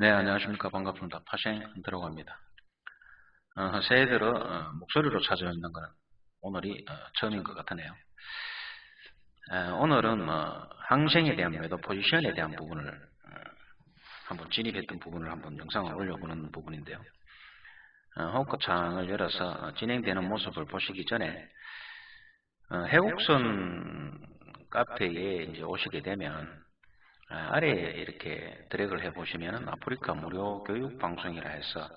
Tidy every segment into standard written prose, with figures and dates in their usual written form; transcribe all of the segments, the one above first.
네, 안녕하십니까. 반갑습니다. 파생 들어갑니다. 새해 들어 목소리로 찾아뵙는 것은 오늘이 처음인 것 같으네요. 오늘은 항생에 대한 매도 포지션에 대한 부분을 한번 진입했던 부분을 한번 영상을 올려보는 부분인데요. 호가창을 열어서 진행되는 모습을 보시기 전에 해곡선 카페에 이제 오시게 되면 아래에 이렇게 드래그를 해보시면 아프리카 무료 교육 방송이라 해서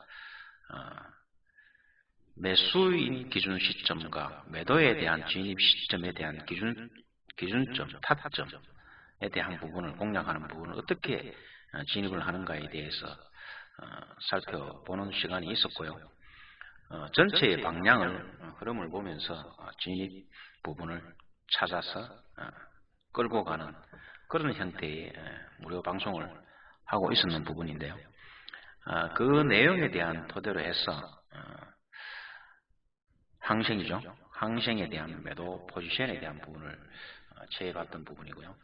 매수인 기준 시점과 매도에 대한 진입 시점에 대한 기준점, 타점에 대한 부분을 공략하는 부분을 어떻게 진입을 하는가에 대해서 살펴보는 시간이 있었고요. 전체의 방향을 흐름을 보면서 진입 부분을 찾아서 끌고 가는 그런 형태의 무료 방송을 하고 있었는 부분인데요. 그 내용에 대한 토대로 해서 항생이죠. 항생에 대한 매도 포지션에 대한 부분을 취해봤던 부분이고요.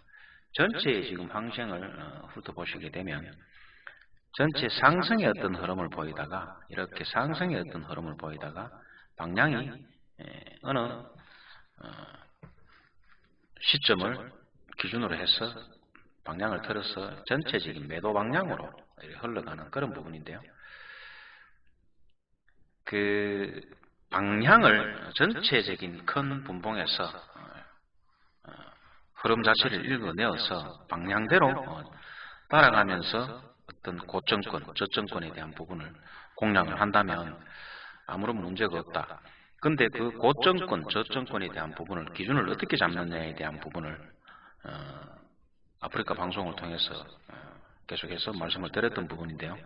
전체 지금 항생을 훑어보시게 되면 전체 상승의 어떤 흐름을 보이다가 이렇게 상승의 어떤 흐름을 보이다가 방향이 어느 시점을 기준으로 해서 방향을 틀어서 전체적인 매도 방향으로 흘러가는 그런 부분인데요. 그 방향을 전체적인 큰 분봉에서 흐름 자체를 읽어내어서 방향대로 따라가면서 어떤 고점권, 저점권에 대한 부분을 공략을 한다면 아무런 문제가 없다. 근데 그 고점권, 저점권에 대한 부분을 기준을 어떻게 잡느냐에 대한 부분을 아프리카 방송을 통해서 계속해서 말씀을 드렸던 부분인데요.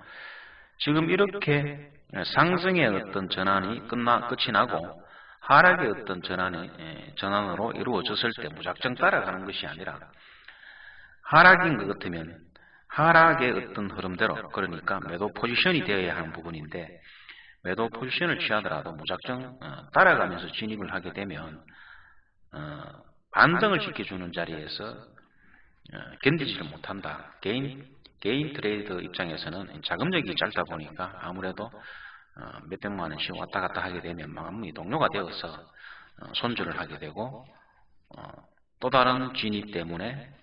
지금 이렇게 상승의 어떤 전환이 끝이 나고 하락의 어떤 전환으로 이루어졌을 때 무작정 따라가는 것이 아니라 하락인 것 같으면 하락의 어떤 흐름대로 그러니까 매도 포지션이 되어야 하는 부분인데 매도 포지션을 취하더라도 무작정 따라가면서 진입을 하게 되면 반등을 시켜주는 자리에서 견디지를 못한다. 개인 트레이더 입장에서는 자금력이 짧다 보니까 아무래도 몇백만 원씩 왔다 갔다 하게 되면 마음이 동요가 되어서 손절을 하게 되고 또 다른 진입 때문에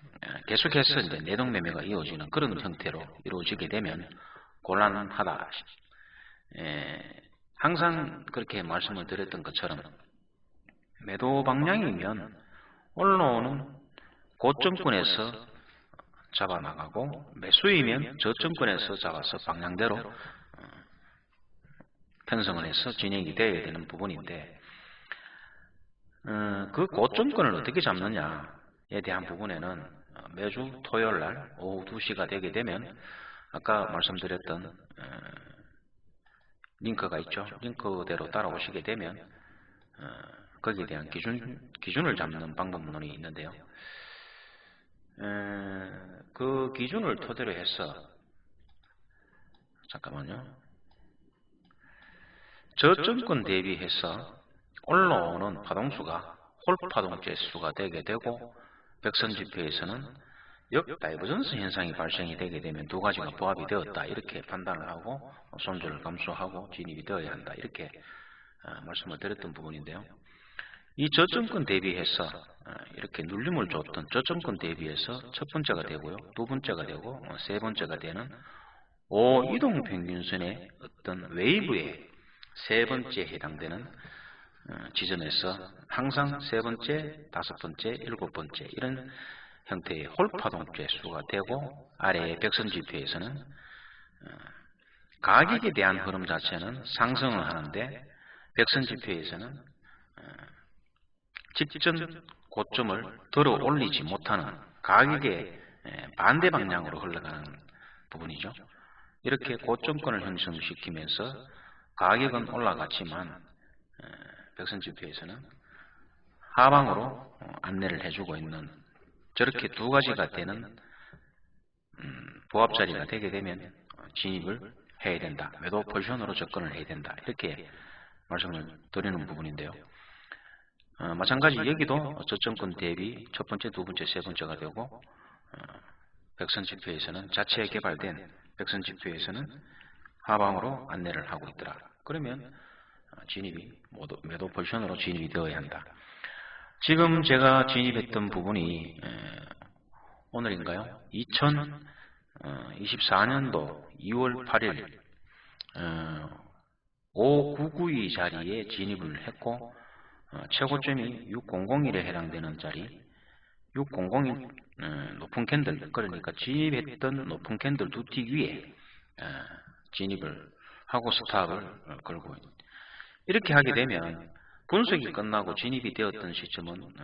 계속해서 이제 내동매매가 이루어지는 그런 형태로 이루어지게 되면 곤란하다. 항상 그렇게 말씀을 드렸던 것처럼 매도 방향이면 올라오는 고점권에서 잡아나가고 매수이면 저점권에서 잡아서 방향대로 편성을 해서 진행이 되어야 되는 부분인데 그 고점권을 어떻게 잡느냐에 대한 부분에는 매주 토요일날 오후 2시가 되게 되면 아까 말씀드렸던 링크가 있죠. 링크대로 따라오시게 되면 거기에 대한 기준을 잡는 방법론이 있는데요. 그 기준을 토대로 해서 잠깐만요. 저점권 대비해서 올라오는 파동수가 홀파동제 수가 되게 되고 백선지표에서는 역다이버전스 현상이 발생이 되게 되면 두 가지가 부합이 되었다 이렇게 판단을 하고 손절을 감소하고 진입이 되어야 한다 이렇게 말씀을 드렸던 부분인데요. 이 저점권 대비해서 이렇게 눌림을 줬던 저점권 대비해서 첫 번째가 되고요, 두 번째가 되고 세 번째가 되는 5이동평균선의 어떤 웨이브의 세 번째에 해당되는 지점에서 항상 세 번째, 다섯 번째, 일곱 번째 이런 형태의 홀파동제 수가 되고 아래의 백선지표에서는 가격에 대한 흐름 자체는 상승을 하는데 백선지표에서는 직전 고점을 들어 올리지 못하는 가격의 반대 방향으로 흘러가는 부분이죠. 이렇게 고점권을 형성시키면서 가격은 올라갔지만 백선지표에서는 하방으로 안내를 해주고 있는 저렇게 두 가지가 되는 부합자리가 되게 되면 진입을 해야 된다. 매도 포지션으로 접근을 해야 된다. 이렇게 말씀을 드리는 부분인데요. 마찬가지 여기도 저점권 대비 첫 번째, 두 번째, 세 번째가 되고 백선지표에서는 자체 개발된 백선지표에서는 하방으로 안내를 하고 있더라. 그러면 진입이 매도 포지션으로 진입이 되어야 한다. 지금 제가 진입했던 부분이 오늘인가요? 2024년도 2월 8일 5992 자리에 진입을 했고 최고점이 6001에 해당되는 자리 6001 높은 캔들, 그러니까 진입했던 높은 캔들 두 틱 위에 진입을 하고 스탑을 걸고 이렇게 하게 되면 분석이 끝나고 진입이 되었던 시점은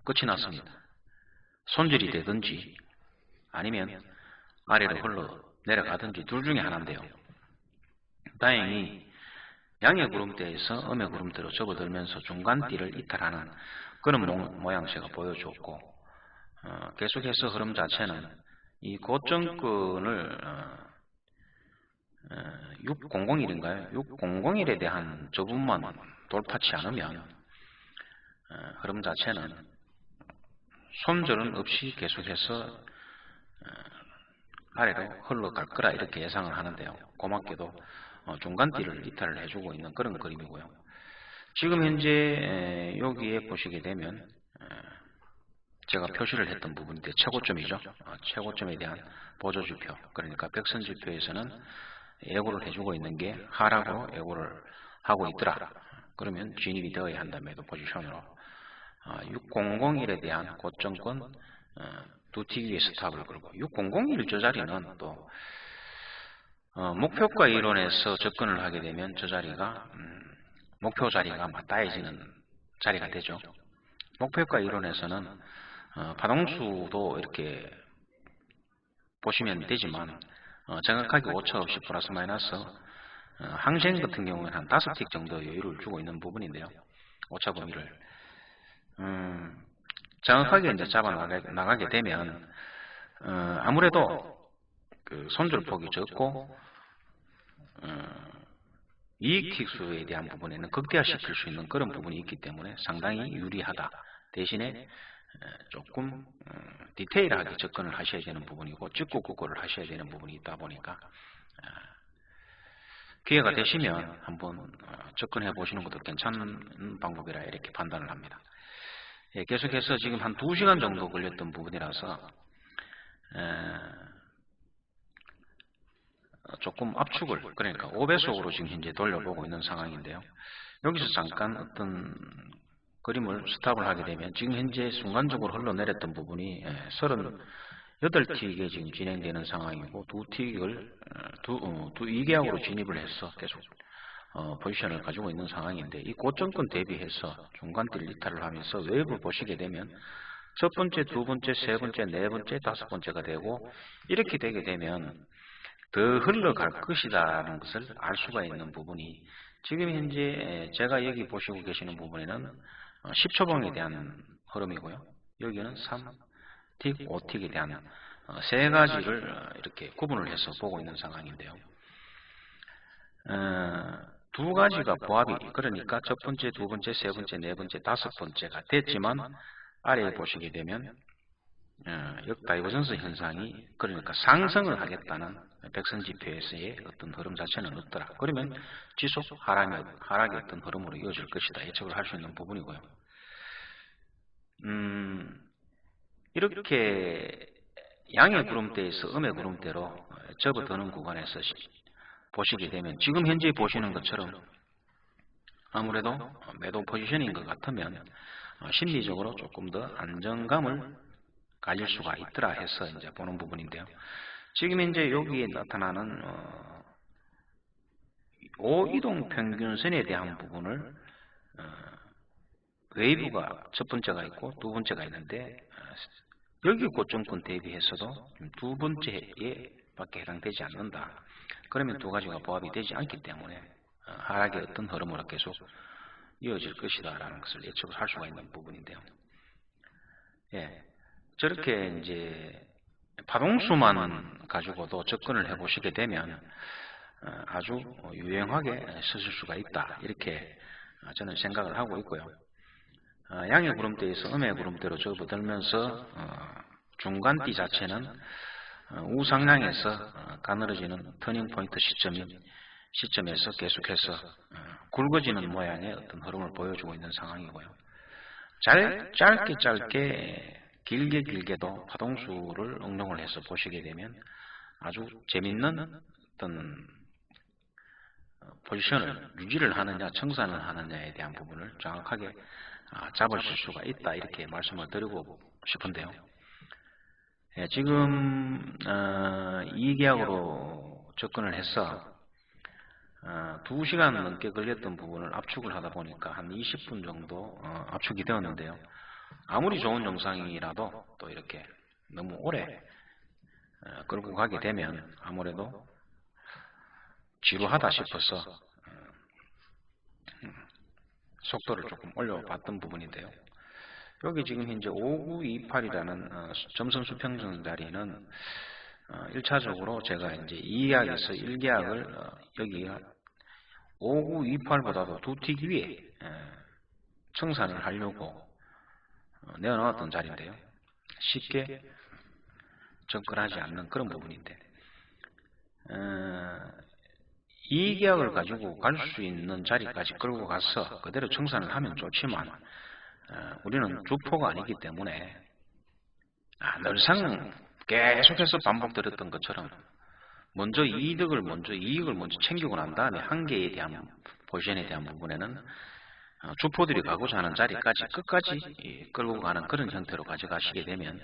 끝이 났습니다. 손절이 되든지 아니면 아래로 흘러 내려가든지 둘 중에 하나인데요. 다행히 양의 구름대에서 음의 구름대로 접어들면서 중간띠를 이탈하는 그런 모양새가 보여줬고 계속해서 흐름 자체는 이 고점권을 6001인가요? 6001에 대한 저 부분만 돌파치 않으면 흐름 자체는 손절은 없이 계속해서 아래로 흘러갈 거라 이렇게 예상을 하는데요. 고맙게도 중간띠를 이탈을 해주고 있는 그런 그림이고요. 지금 현재 여기에 보시게 되면 제가 표시를 했던 부분인데 최고점이죠. 최고점에 대한 보조지표, 그러니까 백선지표에서는 예고를 해주고 있는 게 하락으로 예고를 하고 있더라. 그러면 진입이 되어야 한다. 매도 포지션으로 6001에 대한 고점권 두 틱 위에 스탑을 걸고 6001 저 자리는 또 목표가 이론에서 접근을 하게 되면 저 자리가 목표 자리가 맞닿아지는 자리가 되죠. 목표가 이론에서는 파동수도 이렇게 보시면 되지만 정확하게 오차 없이 플러스 마이너스 항생 같은 경우는 한 5틱 정도 여유를 주고 있는 부분인데요. 오차 범위를 정확하게 이제 잡아 나가게 되면 아무래도 그 손절폭이 적고 이익틱수에 대한 부분에는 극대화시킬 수 있는 그런 부분이 있기 때문에 상당히 유리하다. 대신에 조금 디테일하게 접근을 하셔야 되는 부분이고 찍고구고를 하셔야 되는 부분이 있다 보니까 기회가 되시면 한번 접근해 보시는 것도 괜찮은 방법이라 이렇게 판단을 합니다. 계속해서 지금 한 2시간 정도 걸렸던 부분이라서 조금 압축을, 그러니까 5배속으로 지금 현재 돌려보고 있는 상황인데요. 여기서 잠깐 어떤 그림을 스탑을 하게 되면 지금 현재 순간적으로 흘러내렸던 부분이 38틱에 지금 진행되는 상황이고 두 틱을 2계약으로 진입을 해서 계속 포지션을 가지고 있는 상황인데 이 고점권 대비해서 중간대를 이탈을 하면서 웹을 보시게 되면 첫 번째, 두 번째, 세 번째, 네 번째, 다섯 번째가 되고 이렇게 되게 되면 더 흘러갈 것이다라는 것을 알 수가 있는 부분이 지금 현재 제가 여기 보시고 계시는 부분에는 10초봉에 대한 흐름이고요. 여기는 3틱, 5틱에 대한 세 가지를 이렇게 구분을 해서 보고 있는 상황인데요. 두 가지가 보합이, 그러니까 첫 번째, 두 번째, 세 번째, 네 번째, 다섯 번째가 됐지만 아래에 보시게 되면 역다이버전스 현상이, 그러니까 상승을 하겠다는 백선지표에서의 어떤 흐름 자체는 없더라. 그러면 지속 하락의 어떤 흐름으로 이어질 것이다. 예측을 할 수 있는 부분이고요. 이렇게 양의 구름대에서 음의 구름대로 접어드는 구간에서 보시게 되면 지금 현재 보시는 것처럼 아무래도 매도 포지션인 것 같으면 심리적으로 조금 더 안정감을 가질 수가 있더라 해서 이제 보는 부분인데요. 지금 현재 여기에 나타나는 5이동 평균선에 대한 부분을 웨이브가 첫 번째가 있고 두 번째가 있는데 여기 고점권 대비해서도 두 번째에 밖에 해당되지 않는다. 그러면 두 가지가 보합이 되지 않기 때문에 하락의 어떤 흐름으로 계속 이어질 것이다 라는 것을 예측을 할 수가 있는 부분인데요. 저렇게 이제 파동수만 가지고도 접근을 해 보시게 되면 아주 유용하게 쓰실 수가 있다. 이렇게 저는 생각을 하고 있고요. 양의 구름대에서 음의 구름대로 접어들면서 중간띠 자체는 우상향에서 가늘어지는 터닝포인트 시점에서 계속해서 굵어지는 모양의 어떤 흐름을 보여주고 있는 상황이고요. 짧게 길게도 파동수를 응용을 해서 보시게 되면 아주 재밌는 어떤 포지션을 유지를 하느냐 청산을 하느냐에 대한 부분을 정확하게 잡으실 수가 있다, 이렇게 말씀을 드리고 싶은데요. 예, 지금 이 계약으로 접근을 해서 2시간 넘게 걸렸던 부분을 압축을 하다 보니까 한 20분 정도 압축이 되었는데요. 아무리 좋은 영상이라도 또 이렇게 너무 오래 끌고 가게 되면 아무래도 지루하다 싶어서 속도를 조금 올려봤던 부분인데요. 여기 지금 현재 5928이라는 점선 수평선 자리는 1차적으로 제가 이제 2계약에서 1계약을 여기가 5928보다도 2틱 위에 청산을 하려고 내어놓았던 자리인데요. 쉽게 접근하지 않는 그런 부분인데, 이 계약을 가지고 갈 수 있는 자리까지 끌고 가서 그대로 청산을 하면 좋지만 우리는 주포가 아니기 때문에 늘상 계속해서 반복드렸던 것처럼 먼저 이익을 먼저 챙기고 난 다음에 한계에 대한 포지션에 대한 부분에는 주포들이 가고자 하는 자리까지 끝까지 끌고 가는 그런 형태로 가져가시게 되면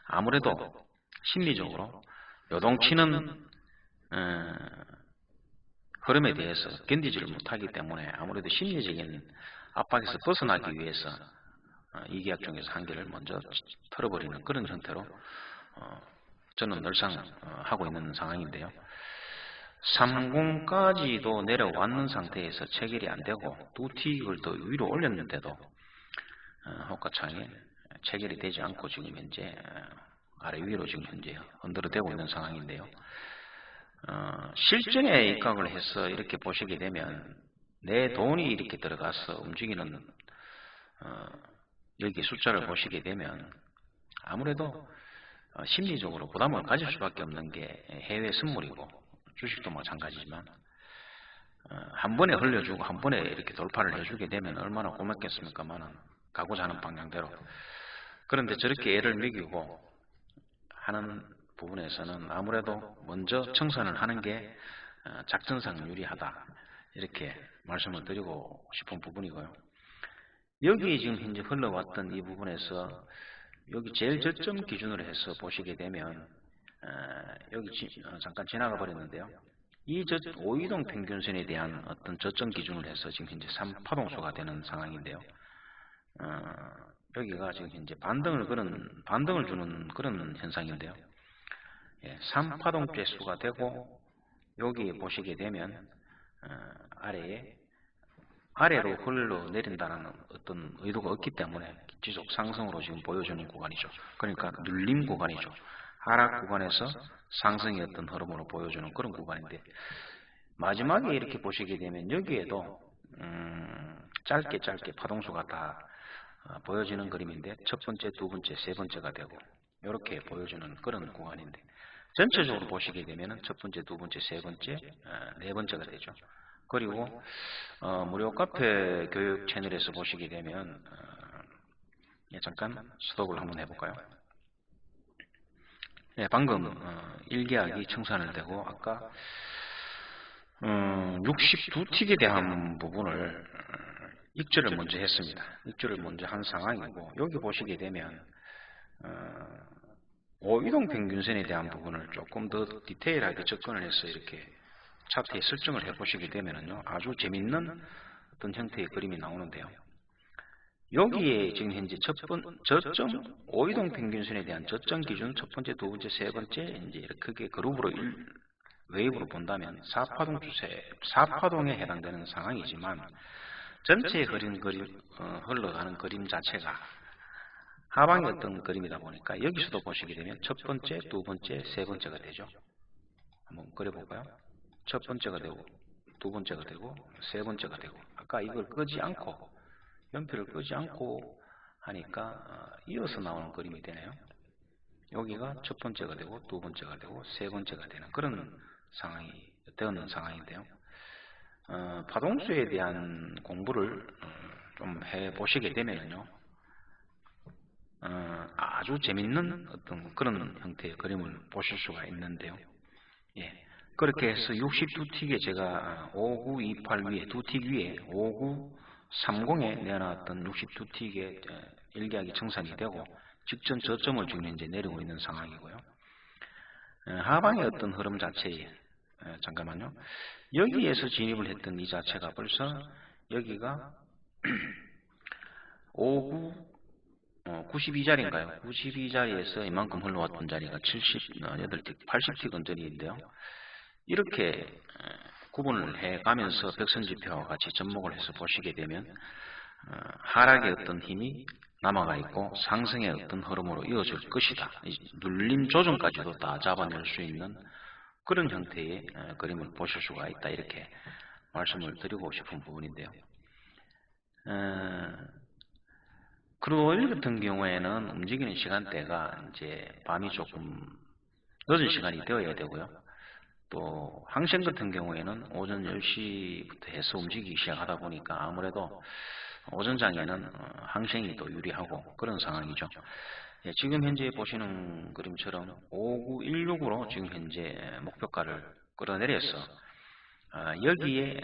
아무래도 심리적으로 요동치는 흐름에 대해서 견디지를 못하기 때문에 아무래도 심리적인 압박에서 벗어나기 위해서 이 계약 중에서 한 개를 먼저 털어버리는 그런 형태로 저는 늘상 하고 있는 상황인데요. 30까지도 내려왔는 상태에서 체결이 안되고 2틱을 더 위로 올렸는데도 호가창에 체결이 되지 않고 지금 현재 아래 위로 지금 현재 흔들어대고 있는 상황인데요. 실전에 입각을 해서 이렇게 보시게 되면 내 돈이 이렇게 들어가서 움직이는 여기 숫자를 보시게 되면 아무래도 심리적으로 부담을 가질 수밖에 없는 게 해외 선물이고 주식도 마찬가지지만 한 번에 흘려주고 한 번에 이렇게 돌파를 해주게 되면 얼마나 고맙겠습니까만은 가고자 하는 방향대로. 그런데 저렇게 애를 먹이고 하는 부분에서는 아무래도 먼저 청산을 하는 게 작전상 유리하다, 이렇게 말씀을 드리고 싶은 부분이고요. 여기 지금 현재 흘러왔던 이 부분에서 여기 제일 저점 기준으로 해서 보시게 되면 여기 잠깐 지나가 버렸는데요. 이 5이동 평균선에 대한 어떤 저점 기준으로 해서 지금 현재 3파동수가 되는 상황인데요. 여기가 지금 현재 반등을 주는 그런 현상인데요. 3파동 개수가 되고 여기 보시게 되면 아래로 흘러내린다는 어떤 의도가 없기 때문에 지속 상승으로 지금 보여주는 구간이죠. 그러니까 눌림 구간이죠. 하락 구간에서 상승의 어떤 흐름으로 보여주는 그런 구간인데, 마지막에 이렇게 보시게 되면 여기에도 짧게 파동수가 다 보여지는 그림인데 첫 번째, 두 번째, 세 번째가 되고 이렇게 보여주는 그런 구간인데, 전체적으로 보시게 되면 첫 번째, 두 번째, 세 번째, 네 번째가 되죠. 그리고 무료 카페 교육 채널에서 보시게 되면 잠깐 스톱을 한번 해볼까요? 방금 1계약이 청산을 되고 아까 62틱에 대한 부분을 익절을 먼저 했습니다. 익절을 먼저 한 상황이고, 여기 보시게 되면 5이동 평균선에 대한 부분을 조금 더 디테일하게 접근을 해서 이렇게 차트에 설정을 해보시게 되면요, 아주 재밌는 어떤 형태의 그림이 나오는데요. 여기에 지금 현재 저점 5이동 평균선에 대한 저점 기준 첫 번째, 두 번째, 세 번째 이제 크게 그룹으로 웨이브로 본다면 4파동에 해당되는 상황이지만 전체에 흘러가는 그림 자체가 하방의 어떤 그림이다 보니까 여기서도 보시게 되면 첫 번째, 두 번째, 세 번째가 되죠. 한번 그려볼까요? 첫 번째가 되고, 두 번째가 되고, 세 번째가 되고, 아까 이걸 끄지 않고, 연필을 끄지 않고 하니까 이어서 나오는 그림이 되네요. 여기가 첫 번째가 되고 두 번째가 되고 세 번째가 되는 그런 상황이 되었는 상황인데요. 파동수에 대한 공부를 좀 해보시게 되면요, 아주 재밌는 어떤 그런 형태의 그림을 보실 수가 있는데요. 예, 그렇게 해서 62틱에 제가 5928 위에, 두 틱 위에 5930에 내놨던 62틱의 일기하기 청산이 되고 직전 저점을 지금 현재 내리고 있는 상황이고요. 하방의 어떤 흐름 자체에, 잠깐만요. 여기에서 진입을 했던 이 자체가 벌써 여기가 92자리인가요? 92자리에서 이만큼 흘러왔던 자리가 78틱, 80틱 언저리인데요. 이렇게 구분을 해가면서 벽선지표와 같이 접목을 해서 보시게 되면 하락의 어떤 힘이 남아가 있고 상승의 어떤 흐름으로 이어질 것이다. 눌림 조정까지도 다 잡아낼 수 있는 그런 형태의 그림을 보실 수가 있다. 이렇게 말씀을 드리고 싶은 부분인데요. 크루드 오일 같은 경우에는 움직이는 시간대가 이제 밤이 조금 늦은 시간이 되어야 되고요. 또 항생 같은 경우에는 오전 10시부터 해서 움직이기 시작하다 보니까 아무래도 오전장에는 항생이 또 유리하고 그런 상황이죠. 예, 지금 현재 보시는 그림처럼 5916으로 지금 현재 목표가를 끌어내려서 여기에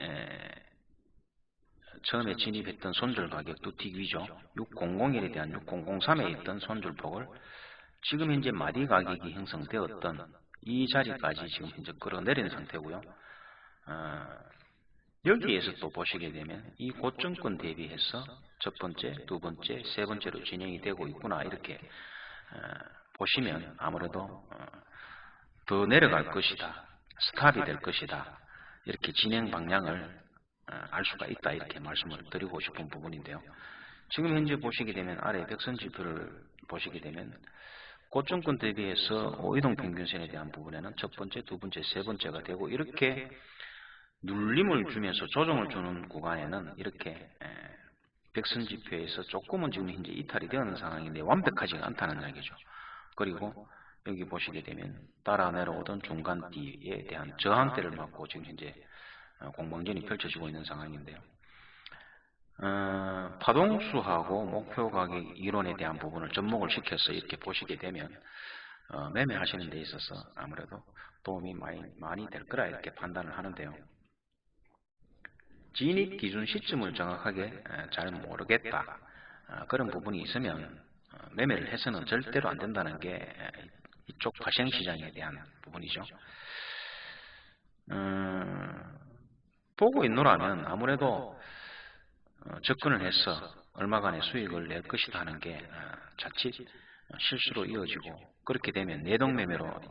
처음에 진입했던 손절 가격 두 틱 위죠. 6001에 대한 6003에 있던 손절폭을 지금 현재 마디 가격이 형성되었던 이 자리까지 지금 현재 끌어내린 상태고요. 여기에서 또 보시게 되면 이 고점권 대비해서 첫 번째, 두 번째, 세 번째로 진행이 되고 있구나 이렇게 보시면 아무래도 더 내려갈 것이다, 스탑이 될 것이다 이렇게 진행 방향을 알 수가 있다 이렇게 말씀을 드리고 싶은 부분인데요. 지금 현재 보시게 되면 아래 벽선지표를 보시게 되면 고점권 대비해서 이동평균선에 대한 부분에는 첫 번째, 두 번째, 세 번째가 되고 이렇게 눌림을 주면서 조정을 주는 구간에는 이렇게 벽선지표에서 조금은 지금 현재 이탈이 되는 상황인데 완벽하지가 않다는 이야기죠. 그리고 여기 보시게 되면 따라 내려오던 중간띠에 대한 저항대를 맞고 지금 현재 공방전이 펼쳐지고 있는 상황인데요. 파동수하고 목표 가격 이론에 대한 부분을 접목을 시켜서 이렇게 보시게 되면 매매하시는 데 있어서 아무래도 도움이 많이 될 거라 이렇게 판단을 하는데요. 진입 기준 시점을 정확하게 잘 모르겠다 그런 부분이 있으면 매매를 해서는 절대로 안 된다는 게 이쪽 파생시장에 대한 부분이죠. 보고 있노라면 아무래도 접근을 해서 얼마간의 수익을 낼 것이다 하는 게 자칫 실수로 이어지고 그렇게 되면 내동매매로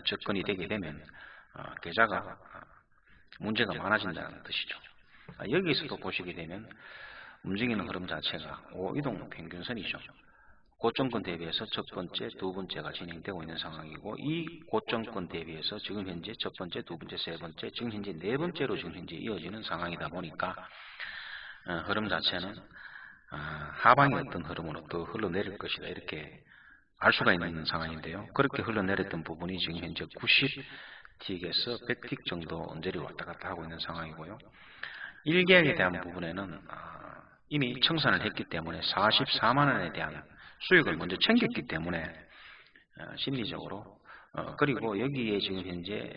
접근이 되게 되면 계좌가 문제가 많아진다는 뜻이죠. 여기서도 보시게 되면 움직이는 흐름 자체가 5이동 평균선이죠. 고점권 대비해서 첫 번째, 두 번째가 진행되고 있는 상황이고 이 고점권 대비해서 지금 현재 첫 번째, 두 번째, 세 번째, 지금 현재 네 번째로 지금 현재 이어지는 상황이다 보니까 흐름 자체는 하방의 어떤 흐름으로 또 흘러내릴 것이다 이렇게 알 수가 있는 상황인데요. 그렇게 흘러내렸던 부분이 지금 현재 90틱에서 100틱 정도 언저리 왔다 갔다 하고 있는 상황이고요. 1계약에 대한 부분에는 이미 청산을 했기 때문에 44만원에 대한 수익을 먼저 챙겼기 때문에 심리적으로 그리고 여기에 지금 현재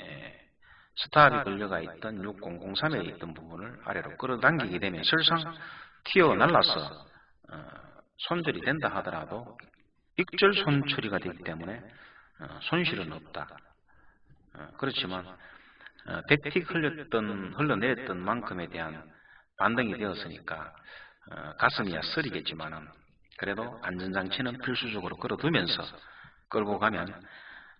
스탑이 걸려가 있던 6003에 있던 부분을 아래로 끌어당기게 되면 설상 튀어 날라서 손절이 된다 하더라도 익절 손처리가 되기 때문에 손실은 없다. 그렇지만 100틱 흘러내렸던 만큼에 대한 반등이 되었으니까 가슴이야 쓰리겠지만은 그래도 안전장치는 필수적으로 끌어두면서 끌고 가면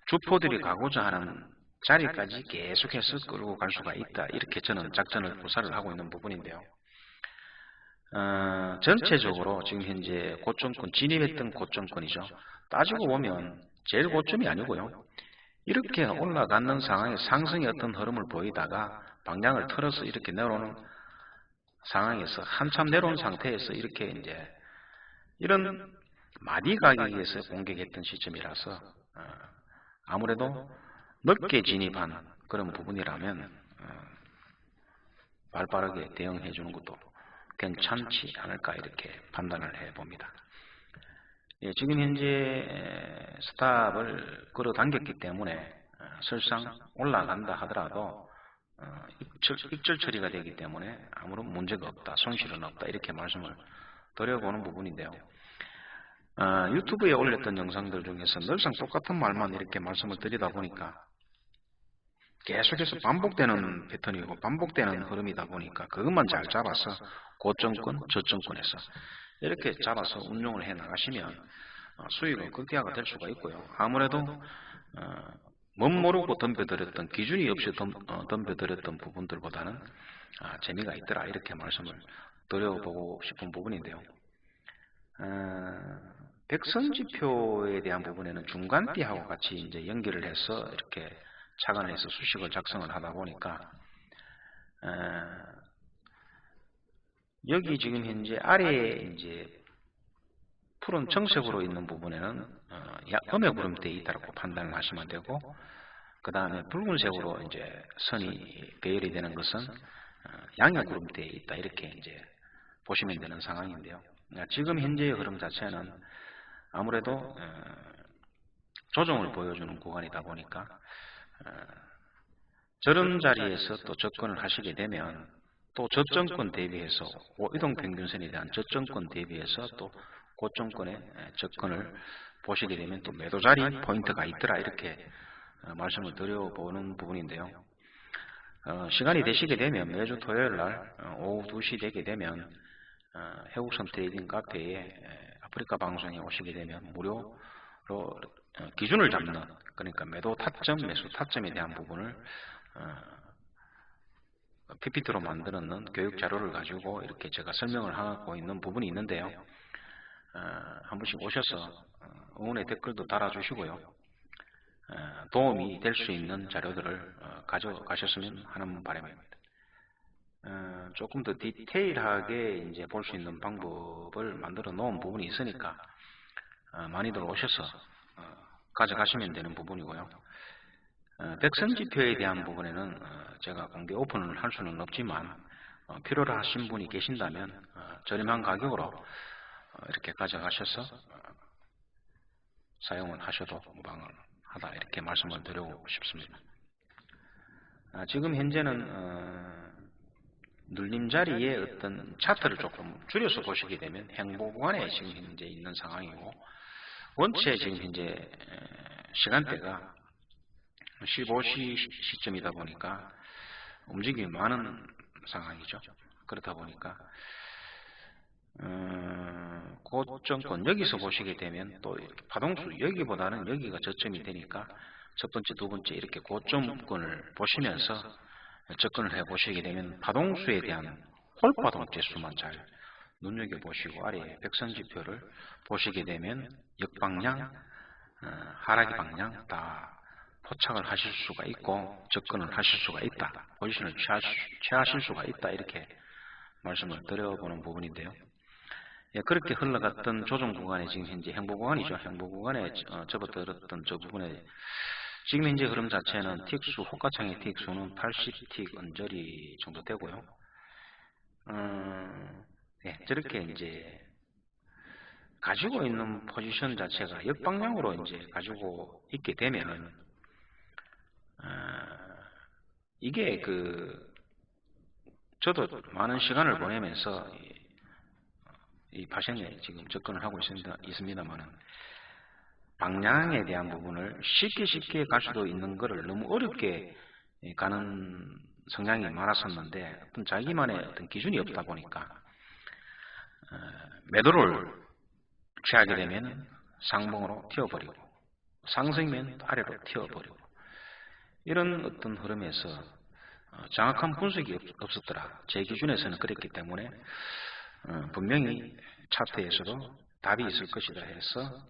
주포들이 가고자 하는 자리까지 계속해서 끌고 갈 수가 있다. 이렇게 저는 작전을 구사를 하고 있는 부분인데요. 전체적으로 지금 현재 고점권, 진입했던 고점권이죠. 따지고 보면 제일 고점이 아니고요. 이렇게 올라가는 상황에 상승의 어떤 흐름을 보이다가 방향을 틀어서 이렇게 내려오는 상황에서 한참 내려온 상태에서 이렇게 이제 이런 마디 가격에서 공격했던 시점이라서 아무래도 넓게 진입한 그런 부분이라면 발빠르게 대응해 주는 것도 괜찮지 않을까 이렇게 판단을 해봅니다. 예, 지금 현재 스탑을 끌어당겼기 때문에 설상 올라간다 하더라도 익절 처리가 되기 때문에 아무런 문제가 없다, 손실은 없다 이렇게 말씀을 드려보는 부분인데요. 유튜브에 올렸던 영상들 중에서 늘상 똑같은 말만 이렇게 말씀을 드리다 보니까 계속해서 반복되는 패턴이고 반복되는 흐름이다 보니까 그것만 잘 잡아서 고점권, 저점권에서 이렇게 잡아서 운용을 해 나가시면 수익은 극대화가 될 수가 있고요. 아무래도 멋모르고 덤벼들었던, 기준이 없이 덤벼들었던 부분들보다는 재미가 있더라 이렇게 말씀을 드려보고 싶은 부분인데요. 백선지표에 대한 부분에는 중간대하고 같이 이제 연결을 해서 이렇게 착안해서 수식을 작성을 하다 보니까 여기 지금 현재 아래에 이제 푸른 청색으로 있는 부분에는 음의 구름대에 있다고 판단을 하시면 되고, 그 다음에 붉은색으로 이제 선이 배열이 되는 것은 양의 구름대에 있다 이렇게 이제 보시면 되는 상황인데요. 지금 현재의 흐름 자체는 아무래도 조정을 보여주는 구간이다 보니까 저런 자리에서 또 접근을 하시게 되면 또 저점권 대비해서 이동평균선에 대한 저점권 대비해서 또 고점권에 접근을 보시게 되면 또 매도 자리 포인트가 있더라 이렇게 말씀을 드려보는 부분인데요. 시간이 되시게 되면 매주 토요일 날 오후 2시 되게 되면 해국선 트레이딩 카페에 아프리카 방송에 오시게 되면 무료로 기준을 잡는, 그러니까 매도 타점, 매수 타점에 대한 부분을 PPT로 만들어놓은 교육 자료를 가지고 이렇게 제가 설명을 하고 있는 부분이 있는데요. 한 번씩 오셔서 응원의 댓글도 달아주시고요. 도움이 될 수 있는 자료들을 가져가셨으면 하는 바람입니다. 조금 더 디테일하게 이제 볼 수 있는 방법을 만들어 놓은 부분이 있으니까 많이들 오셔서 가져가시면 되는 부분이고요. 백선지표에 대한 부분에는 제가 공개 오픈을 할 수는 없지만 필요로 하신 분이 계신다면 저렴한 가격으로 이렇게 가져가셔서 사용을 하셔도 무방하다 이렇게 말씀을 드리고 싶습니다. 지금 현재는 눌림 자리에 어떤 차트를 조금 줄여서 보시게 되면 행보 구간에 지금 현재 있는 상황이고, 원체 지금 현재 시간대가 15시 시점이다 보니까 움직임이 많은 상황이죠. 그렇다 보니까 고점권 여기서 보시게 되면 또 파동수 여기보다는 여기가 저점이 되니까 첫 번째, 두 번째 이렇게 고점권을 보시면서 접근을 해 보시게 되면 파동수에 대한 홀파동 지수만 잘 눈여겨보시고 아래에 백선지표를 보시게 되면 역방향, 하락의 방향 다 포착을 하실 수가 있고 접근을 하실 수가 있다, 포지션을 취하실 수가 있다 이렇게 말씀을 드려보는 부분인데요. 그렇게 흘러갔던 조정 구간에 지금 현재 행보 구간이죠. 행보 구간에 접어들었던 저 부분에 지금 현재 흐름 자체는 틱수, 호가창의 틱수는 80틱 언저리 정도 되고요. 저렇게 이제 가지고 있는 포지션 자체가 역방향으로 이제 가지고 있게 되면 이게 저도 많은 시간을 보내면서 이 파생에 지금 접근을 하고 있습니다만은 방향에 대한 부분을 쉽게 갈 수도 있는 것을 너무 어렵게 가는 성향이 많았었는데 어떤 자기만의 어떤 기준이 없다 보니까 매도를 취하게 되면 상봉으로 튀어버리고 상승이면 아래로 튀어버리고 이런 어떤 흐름에서 정확한 분석이 없었더라. 제 기준에서는 그랬기 때문에 분명히 차트에서도 답이 있을 것이다 해서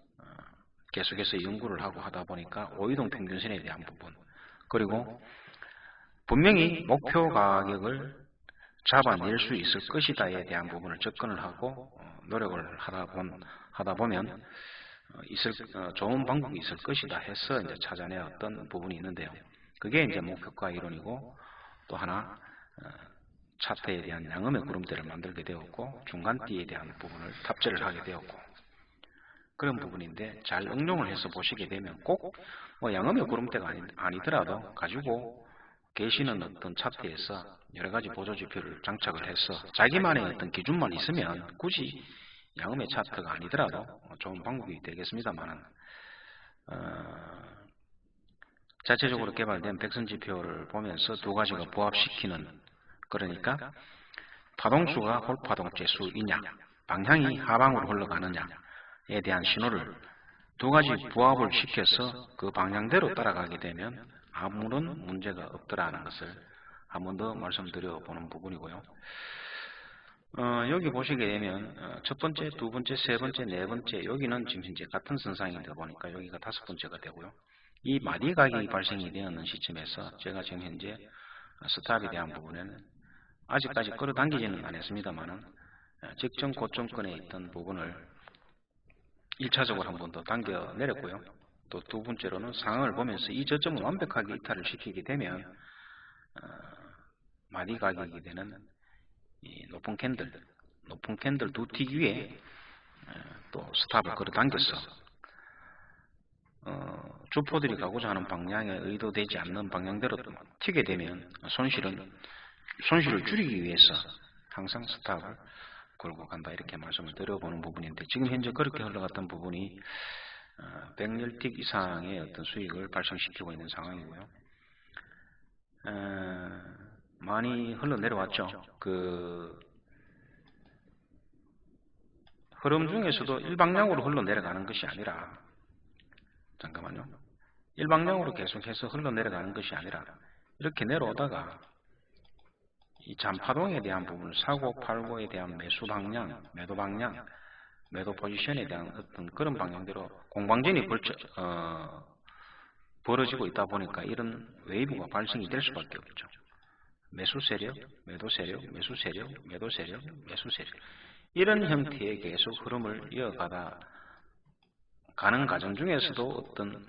계속해서 연구를 하고 하다 보니까 오이동 평균선에 대한 부분, 그리고 분명히 목표 가격을 잡아낼 수 있을 것이다에 대한 부분을 접근을 하고 노력을 하다 보면 좋은 방법이 있을 것이다 해서 이제 찾아내었던 부분이 있는데요. 그게 이제 목표가 이론이고, 또 하나 차트에 대한 양음의 구름대를 만들게 되었고, 중간띠에 대한 부분을 탑재를 하게 되었고, 그런 부분인데 잘 응용을 해서 보시게 되면 꼭 뭐 양음의 구름대가 아니더라도 가지고 계시는 어떤 차트에서 여러 가지 보조지표를 장착을 해서 자기만의 어떤 기준만 있으면 굳이 양음의 차트가 아니더라도 좋은 방법이 되겠습니다만은, 자체적으로 개발된 백선지표를 보면서 두 가지가 부합시키는, 그러니까 파동수가 홀파동재수이냐, 방향이 하방으로 흘러가느냐에 대한 신호를 두 가지 부합을 시켜서 그 방향대로 따라가게 되면 아무런 문제가 없더라는 것을 한 번 더 말씀드려 보는 부분이고요. 여기 보시게 되면 첫 번째, 두 번째, 세 번째, 네 번째, 여기는 지금 현재 같은 선상이다 보니까 여기가 다섯 번째가 되고요. 이 마디 가격이 발생이 되었는 시점에서 제가 지금 현재 스탑에 대한 부분에는 아직까지 끌어당기지는 않았습니다만은 직전 고점권에 있던 부분을 1차적으로 한 번 더 당겨 내렸고요. 또 두 번째로는 상황을 보면서 이 저점을 완벽하게 이탈을 시키게 되면 마디 가격이 되는 이 높은 캔들 두 틱 위에 또 스탑을 끌어당겨서 주포들이 가고자 하는 방향에 의도되지 않는 방향대로 튀게 되면 손실을 줄이기 위해서 항상 스탑을 걸고 간다, 이렇게 말씀을 드려보는 부분인데, 지금 현재 그렇게 흘러갔던 부분이 100틱 이상의 어떤 수익을 발생시키고 있는 상황이고요. 많이 흘러내려왔죠. 그 흐름 중에서도 일방향으로 흘러내려가는 것이 아니라, 잠깐만요. 일방향으로 계속해서 흘러내려가는 것이 아니라 이렇게 내려오다가 이 잔파동에 대한 부분, 사고 팔고에 대한 매수 방향, 매도 방향, 매도 포지션에 대한 어떤 그런 방향대로 공방전이 벌어지고 있다 보니까 이런 웨이브가 발생이 될 수밖에 없죠. 매수 세력, 매도 세력, 매수 세력, 매도 세력, 매수 세력, 이런 형태의 계속 흐름을 이어가다 가는 과정 중에서도 어떤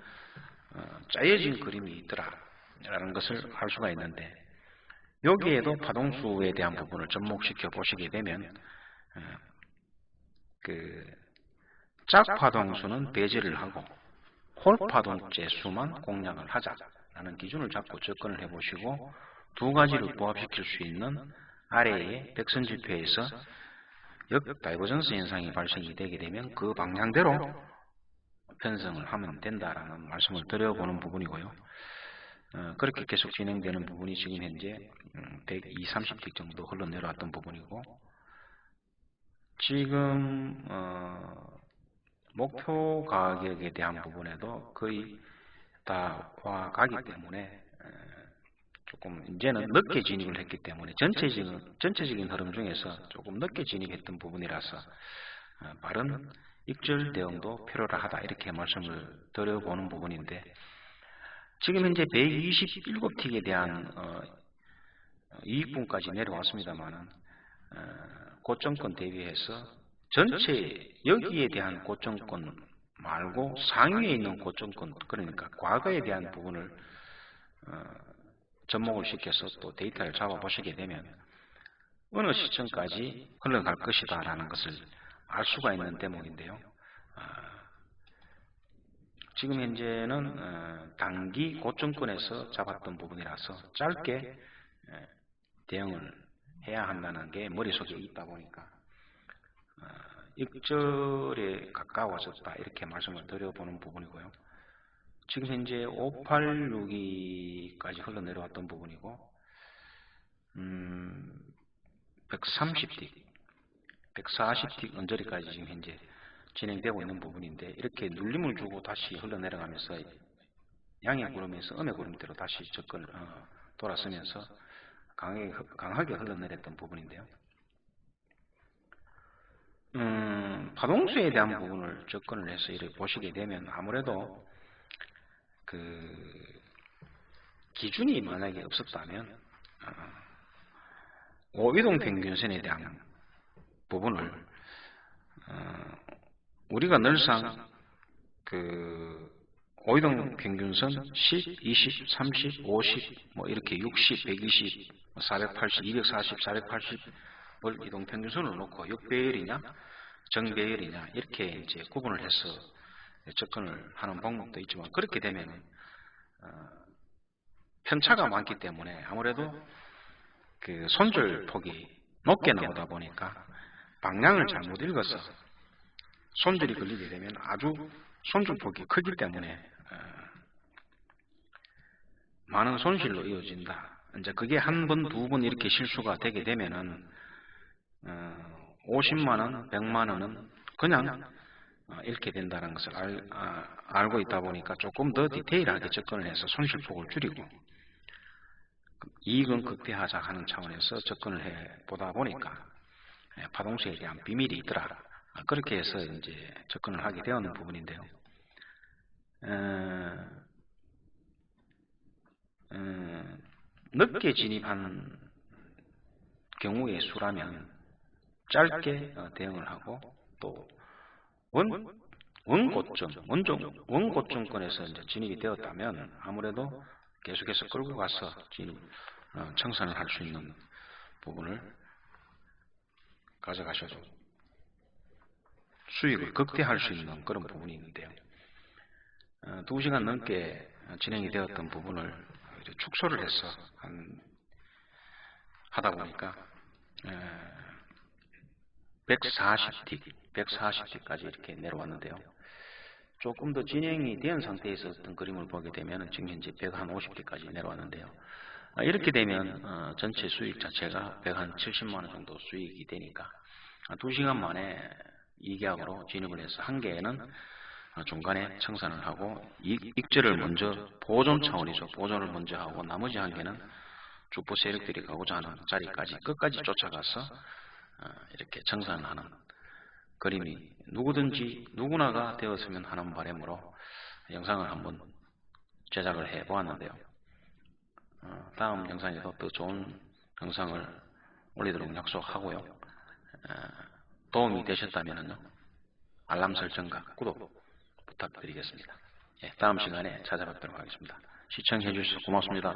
짜여진 그림이 있더라라는 것을 알 수가 있는데, 여기에도 파동수에 대한 부분을 접목시켜 보시게 되면 짝파동수는 배제를 하고 홀파동재수만 공략을 하자라는 기준을 잡고 접근을 해보시고, 두 가지를 부합시킬 수 있는 아래의 백선지표에서 역다이버전스 현상이 발생이 되게 되면 그 방향대로 편성을 하면 된다라는 말씀을 드려보는 부분이고요. 그렇게 계속 진행되는 부분이 지금 현재 120, 30틱 정도 흘러내려왔던 부분이고, 지금 목표 가격에 대한 부분에도 거의 다 와가기 때문에 조금 이제는 늦게 진입을 했기 때문에 전체적인 흐름 중에서 조금 늦게 진입했던 부분이라서 빠른 익절 대응도 필요하다, 이렇게 말씀을 드려보는 부분인데, 지금 현재 127틱에 대한 이익분까지 내려왔습니다만은 고점권 대비해서 전체 여기에 대한 고점권 말고 상위에 있는 고점권, 그러니까 과거에 대한 부분을 접목을 시켜서 또 데이터를 잡아보시게 되면 어느 시점까지 흘러갈 것이다 라는 것을 알 수가 있는 대목인데요. 지금 현재는 단기 고점권에서 잡았던 부분이라서 짧게 대응을 해야 한다는 게 머릿속에 있다 보니까 익절에 가까워졌다, 이렇게 말씀을 드려보는 부분이고요. 지금 현재 586까지 흘러내려왔던 부분이고 130틱, 140틱 언저리까지 지금 현재 진행되고 있는 부분인데, 이렇게 눌림을 주고 다시 흘러내려가면서 양의 구름에서 음의 구름대로 다시 돌아서면서 강하게 흘러내렸던 부분인데요. 파동수에 대한 부분을 접근을 해서 이렇게 보시게 되면 아무래도 그 기준이 만약에 없었다면 5이동 평균선에 대한 부분을 우리가 늘상 오이동 평균선 10, 20, 30, 50, 뭐 이렇게 60, 120, 480, 240, 480을 이동 평균선을 놓고 역배열이냐, 정배열이냐 이렇게 이제 구분을 해서 접근을 하는 방법도 있지만, 그렇게 되면 편차가 많기 때문에 아무래도 손절 폭이 높게 나오다 보니까 방향을 잘못 읽어서 손절이 걸리게 되면 아주 손절 폭이 크기 때문에 많은 손실로 이어진다. 이제 그게 한 번, 두 번 이렇게 실수가 되게 되면은 50만원, 100만원은 그냥 잃게 된다는 것을 알고 있다 보니까 조금 더 디테일하게 접근을 해서 손실폭을 줄이고 이익은 극대화하자 하는 차원에서 접근을 해 보다 보니까 파동수에 대한 비밀이 있더라. 그렇게 해서 이제 접근을 하게 되었는 부분인데요. 늦게 진입한 경우의 수라면 짧게 대응을 하고, 또 원고점권에서 이제 진입이 되었다면 아무래도 계속해서 끌고 가서 청산을 할 수 있는 부분을 가져가셔도 수익을 극대화할 수 있는 그런 부분이 있는데요. 2시간 넘게 진행이 되었던 부분을 축소를 해서 하다 보니까 140T까지 이렇게 내려왔는데요. 조금 더 진행이 된 상태에서 어떤 그림을 보게 되면 지금 현재 150T까지 내려왔는데요. 이렇게 되면 전체 수익 자체가 170만원 정도 수익이 되니까 2시간 만에 2계약으로 진입을 해서 한 개에는 중간에 청산을 하고 익절을 먼저 보존 차원에서 보존을 먼저 하고, 나머지 한 개는 주포 세력들이 가고자 하는 자리까지 끝까지 쫓아가서 이렇게 청산하는 그림이 누구나가 되었으면 하는 바람으로 영상을 한번 제작을 해 보았는데요. 다음 영상에도 더 좋은 영상을 올리도록 약속하고요. 도움이 되셨다면요, 알람 설정과 구독 부탁드리겠습니다. 다음 시간에 찾아뵙도록 하겠습니다. 시청해 주셔서 고맙습니다.